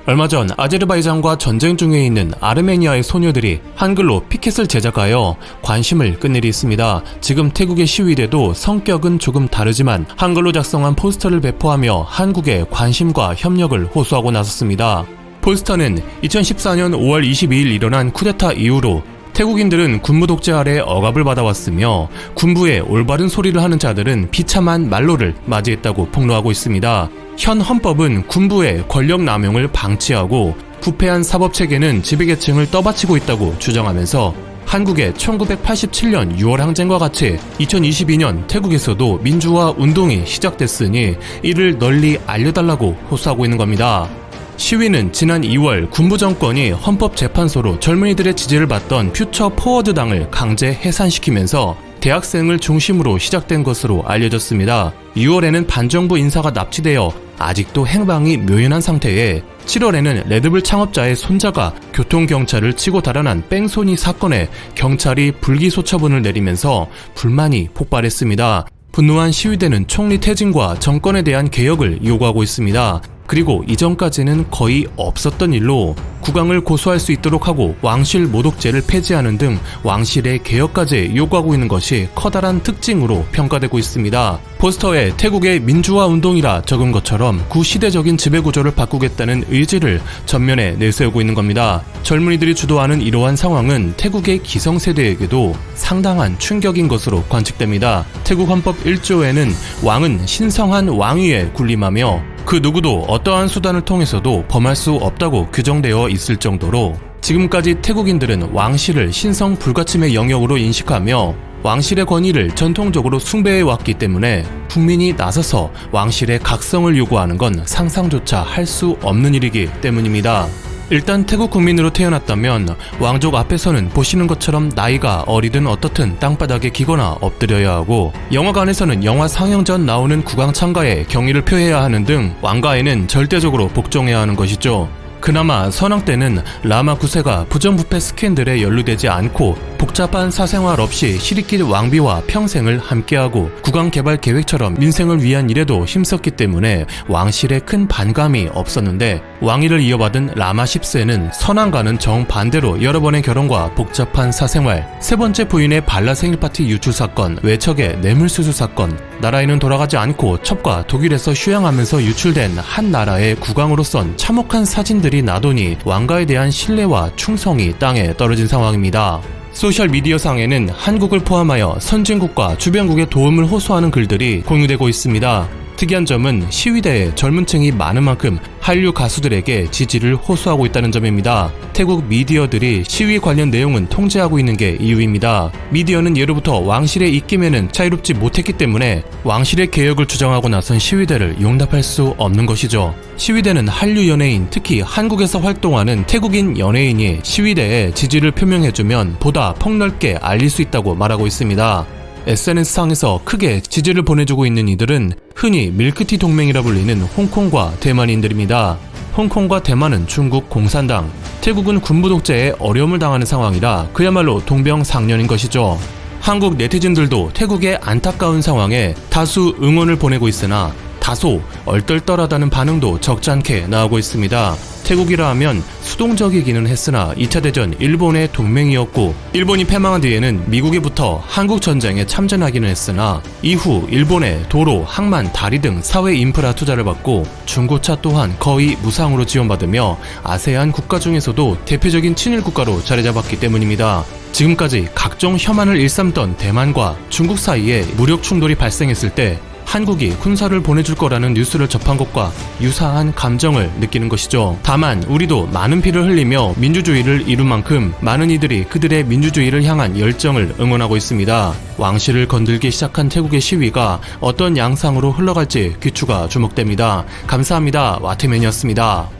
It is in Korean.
얼마 전 아제르바이잔과 전쟁 중에 있는 아르메니아의 소녀들이 한글로 피켓을 제작하여 관심을 끈 일이 있습니다. 지금 태국의 시위대도 성격은 조금 다르지만 한글로 작성한 포스터를 배포하며 한국의 관심과 협력을 호소하고 나섰습니다. 포스터는 2014년 5월 22일 일어난 쿠데타 이후로 태국인들은 군부 독재 아래 억압을 받아왔으며 군부의 올바른 소리를 하는 자들은 비참한 말로를 맞이했다고 폭로하고 있습니다. 현 헌법은 군부의 권력 남용을 방치하고 부패한 사법체계는 지배계층을 떠받치고 있다고 주장하면서 한국의 1987년 6월 항쟁과 같이 2022년 태국에서도 민주화 운동이 시작됐으니 이를 널리 알려달라고 호소하고 있는 겁니다. 시위는 지난 2월 군부 정권이 헌법재판소로 젊은이들의 지지를 받던 퓨처 포워드 당을 강제 해산시키면서 대학생을 중심으로 시작된 것으로 알려졌습니다. 6월에는 반정부 인사가 납치되어 아직도 행방이 묘연한 상태에 7월에는 레드불 창업자의 손자가 교통경찰을 치고 달아난 뺑소니 사건에 경찰이 불기소 처분을 내리면서 불만이 폭발했습니다. 분노한 시위대는 총리 퇴진과 정권에 대한 개혁을 요구하고 있습니다. 그리고 이전까지는 거의 없었던 일로 국왕을 고소할 수 있도록 하고 왕실 모독죄를 폐지하는 등 왕실의 개혁까지 요구하고 있는 것이 커다란 특징으로 평가되고 있습니다. 포스터에 태국의 민주화 운동이라 적은 것처럼 구시대적인 지배구조를 바꾸겠다는 의지를 전면에 내세우고 있는 겁니다. 젊은이들이 주도하는 이러한 상황은 태국의 기성세대에게도 상당한 충격인 것으로 관측됩니다. 태국 헌법 1조에는 왕은 신성한 왕위에 군림하며 그 누구도 어떠한 수단을 통해서도 범할 수 없다고 규정되어 있을 정도로 지금까지 태국인들은 왕실을 신성 불가침의 영역으로 인식하며 왕실의 권위를 전통적으로 숭배해 왔기 때문에 국민이 나서서 왕실의 각성을 요구하는 건 상상조차 할 수 없는 일이기 때문입니다. 일단 태국 국민으로 태어났다면 왕족 앞에서는 보시는 것처럼 나이가 어리든 어떻든 땅바닥에 기거나 엎드려야 하고 영화관에서는 영화 상영 전 나오는 국왕 참가에 경의를 표해야 하는 등 왕가에는 절대적으로 복종해야 하는 것이죠. 그나마 선왕 때는 라마 9세가 부정부패 스캔들에 연루되지 않고 복잡한 사생활 없이 시리끼 왕비와 평생을 함께하고 국왕 개발 계획처럼 민생을 위한 일에도 힘썼기 때문에 왕실에 큰 반감이 없었는데 왕위를 이어받은 라마 10세는 선왕과는 정반대로 여러 번의 결혼과 복잡한 사생활, 세 번째 부인의 발라 생일 파티 유출 사건, 외척의 뇌물수수 사건, 나라에는 돌아가지 않고 첩과 독일에서 휴양하면서 유출된 한 나라의 국왕으로선 참혹한 사진들이 나더니 왕가에 대한 신뢰와 충성이 땅에 떨어진 상황입니다. 소셜미디어상에는 한국을 포함하여 선진국과 주변국의 도움을 호소하는 글들이 공유되고 있습니다. 특이한 점은 시위대에 젊은 층이 많은 만큼 한류 가수들에게 지지를 호소하고 있다는 점입니다. 태국 미디어들이 시위 관련 내용은 통제하고 있는 게 이유입니다. 미디어는 예로부터 왕실의 입김에는 자유롭지 못했기 때문에 왕실의 개혁을 주장하고 나선 시위대를 용납할 수 없는 것이죠. 시위대는 한류 연예인, 특히 한국에서 활동하는 태국인 연예인이 시위대에 지지를 표명해주면 보다 폭넓게 알릴 수 있다고 말하고 있습니다. SNS상에서 크게 지지를 보내주고 있는 이들은 흔히 밀크티 동맹이라 불리는 홍콩과 대만인들입니다. 홍콩과 대만은 중국 공산당, 태국은 군부 독재에 어려움을 당하는 상황이라 그야말로 동병상련인 것이죠. 한국 네티즌들도 태국의 안타까운 상황에 다수 응원을 보내고 있으나 다소 얼떨떨하다는 반응도 적잖게 나오고 있습니다. 태국이라 하면 수동적이기는 했으나 2차 대전 일본의 동맹이었고 일본이 패망한 뒤에는 미국이 붙어 한국 전쟁에 참전하기는 했으나 이후 일본의 도로, 항만, 다리 등 사회 인프라 투자를 받고 중고차 또한 거의 무상으로 지원받으며 아세안 국가 중에서도 대표적인 친일 국가로 자리 잡았기 때문입니다. 지금까지 각종 혐한을 일삼던 대만과 중국 사이에 무력 충돌이 발생했을 때 한국이 군사를 보내줄 거라는 뉴스를 접한 것과 유사한 감정을 느끼는 것이죠. 다만 우리도 많은 피를 흘리며 민주주의를 이룬 만큼 많은 이들이 그들의 민주주의를 향한 열정을 응원하고 있습니다. 왕실을 건들기 시작한 태국의 시위가 어떤 양상으로 흘러갈지 귀추가 주목됩니다. 감사합니다. 와트맨이었습니다.